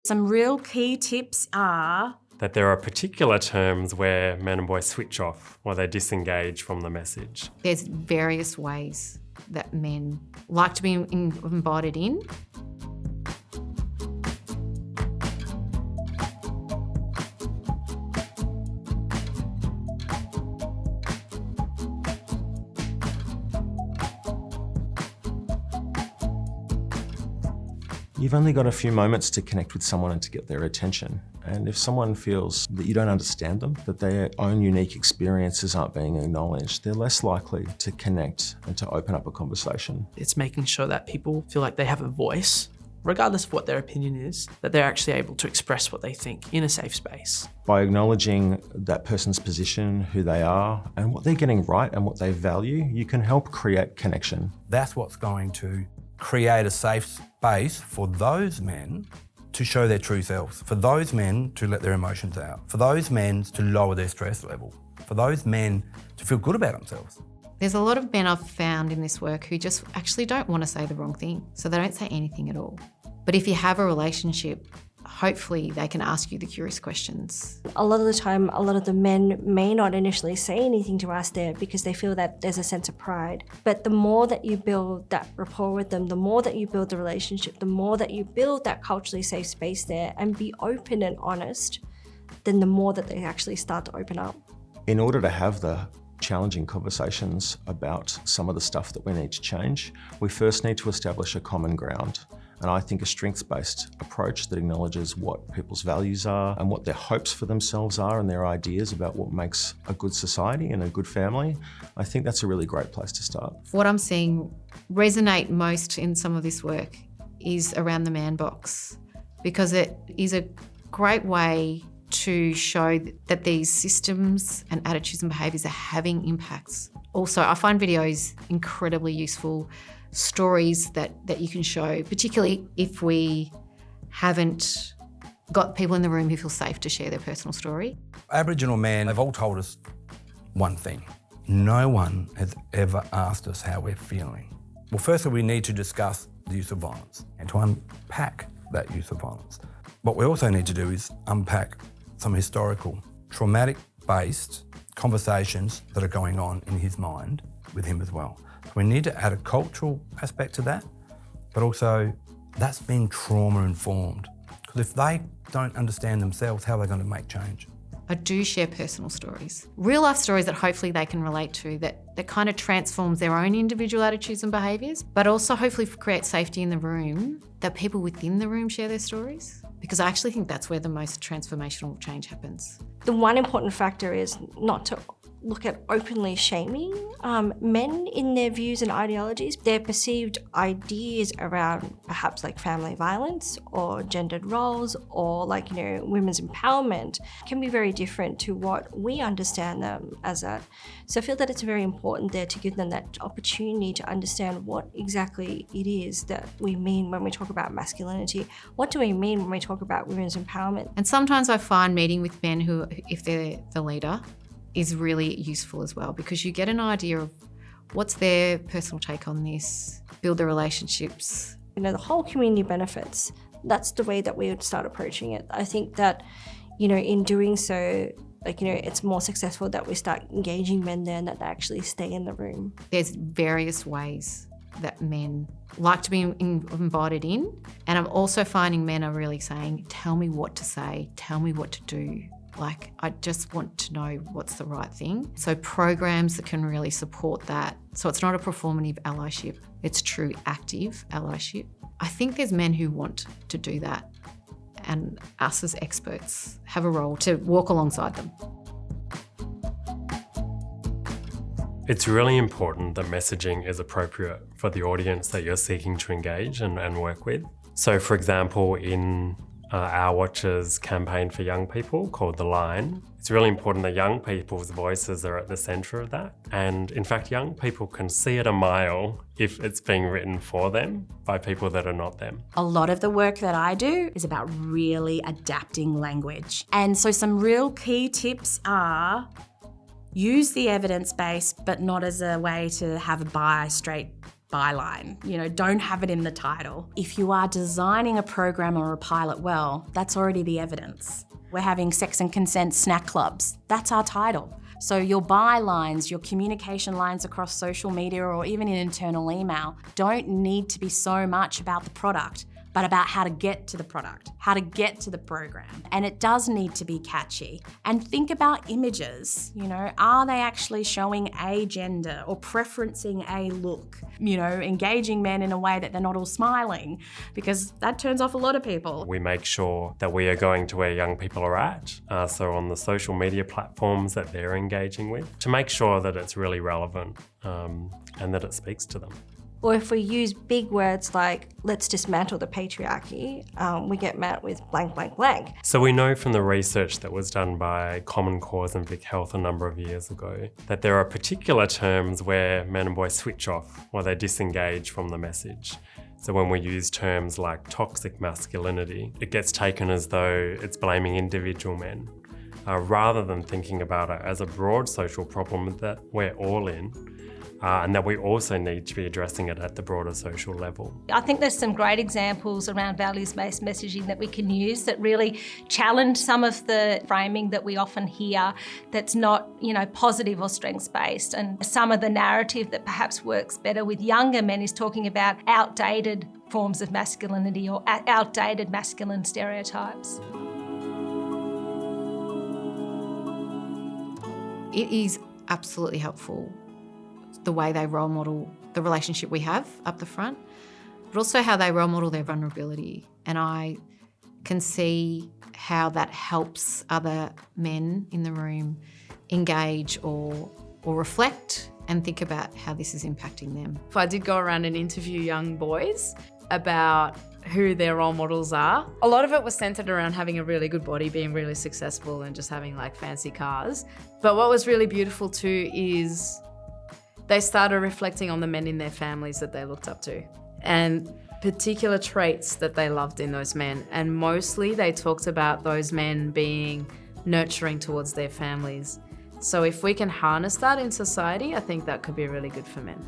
Some real key tips are that there are particular terms where men and boys switch off or they disengage from the message. there's various ways that men like to be embodied in. You've only got a few moments to connect with someone and to get their attention. And if someone feels that you don't understand them, that their own unique experiences aren't being acknowledged, they're less likely to connect and to open up a conversation. It's making sure that people feel like they have a voice, regardless of what their opinion is, that they're actually able to express what they think in a safe space. By acknowledging that person's position, who they are, and what they're getting right and what they value, you can help create connection. That's what's going to create a safe space for those men to show their true selves, for those men to let their emotions out, for those men to lower their stress level, for those men to feel good about themselves. There's a lot of men I've found in this work who just actually don't want to say the wrong thing, so they don't say anything at all. But if you have a relationship, hopefully they can ask you the curious questions. A lot of the time, a lot of the men may not initially say anything to us there because they feel that there's a sense of pride. But the more that you build that rapport with them, the more that you build the relationship, the more that you build that culturally safe space there and be open and honest, then the more that they actually start to open up. In order to have the challenging conversations about some of the stuff that we need to change, we first need to establish a common ground. And I think a strengths-based approach that acknowledges what people's values are and what their hopes for themselves are and their ideas about what makes a good society and a good family, I think that's a really great place to start. What I'm seeing resonate most in some of this work is around the man box, because it is a great way to show that these systems and attitudes and behaviours are having impacts. Also, I find videos incredibly useful, stories that you can show, particularly if we haven't got people in the room who feel safe to share their personal story. Aboriginal men have all told us one thing. No one has ever asked us how we're feeling. Well, firstly, we need to discuss the use of violence and to unpack that use of violence. What we also need to do is unpack some historical, traumatic-based conversations that are going on in his mind with him as well. We need to add a cultural aspect to that, but also that's been trauma-informed. Because if they don't understand themselves, how are they going to make change? I do share personal stories, real life stories that hopefully they can relate to, that kind of transforms their own individual attitudes and behaviours, but also hopefully create safety in the room, that people within the room share their stories. Because I actually think that's where the most transformational change happens. The one important factor is not to look at openly shaming men in their views and ideologies. Their perceived ideas around perhaps like family violence or gendered roles or women's empowerment can be very different to what we understand them as that. So I feel that it's very important there to give them that opportunity to understand what exactly it is that we mean when we talk about masculinity. What do we mean when we talk about women's empowerment? And sometimes I find meeting with men who, if they're the leader, is really useful as well, because you get an idea of what's their personal take on this, build the relationships. The whole community benefits. That's the way that we would start approaching it. I think that, in doing so, it's more successful that we start engaging men there and that they actually stay in the room. There's various ways that men like to be embodied in, and I'm also finding men are really saying, tell me what to say, tell me what to do. I just want to know what's the right thing. So programs that can really support that. So it's not a performative allyship, it's true active allyship. I think there's men who want to do that, and us as experts have a role to walk alongside them. It's really important that messaging is appropriate for the audience that you're seeking to engage and work with. So for example, in Our Watch's campaign for young people called The Line, it's really important that young people's voices are at the centre of that. And in fact, young people can see it a mile if it's being written for them by people that are not them. A lot of the work that I do is about really adapting language. And so some real key tips are use the evidence base, but not as a way to have a straight byline. You know, don't have it in the title. If you are designing a program or a pilot well, that's already the evidence. We're having sex and consent snack clubs. That's our title. So your bylines, your communication lines across social media or even in internal email don't need to be so much about the product, but about how to get to the product, how to get to the program. And it does need to be catchy. And think about images, you know, are they actually showing a gender or preferencing a look? You know, engaging men in a way that they're not all smiling, because that turns off a lot of people. We make sure that we are going to where young people are at, so on the social media platforms that they're engaging with, to make sure that it's really relevant and that it speaks to them. Or if we use big words like, let's dismantle the patriarchy, we get met with blank, blank, blank. So we know from the research that was done by Common Cause and Vic Health a number of years ago that there are particular terms where men and boys switch off or they disengage from the message. So when we use terms like toxic masculinity, it gets taken as though it's blaming individual men, rather than thinking about it as a broad social problem that we're all in. And that we also need to be addressing it at the broader social level. I think there's some great examples around values-based messaging that we can use that really challenge some of the framing that we often hear that's not, you know, positive or strengths-based. And some of the narrative that perhaps works better with younger men is talking about outdated forms of masculinity or outdated masculine stereotypes. It is absolutely helpful the way they role model the relationship we have up the front, but also how they role model their vulnerability. And I can see how that helps other men in the room engage or reflect and think about how this is impacting them. If I did go around and interview young boys about who their role models are, a lot of it was centered around having a really good body, being really successful and just having like fancy cars. But what was really beautiful too is they started reflecting on the men in their families that they looked up to and particular traits that they loved in those men. And mostly they talked about those men being nurturing towards their families. So if we can harness that in society, I think that could be really good for men.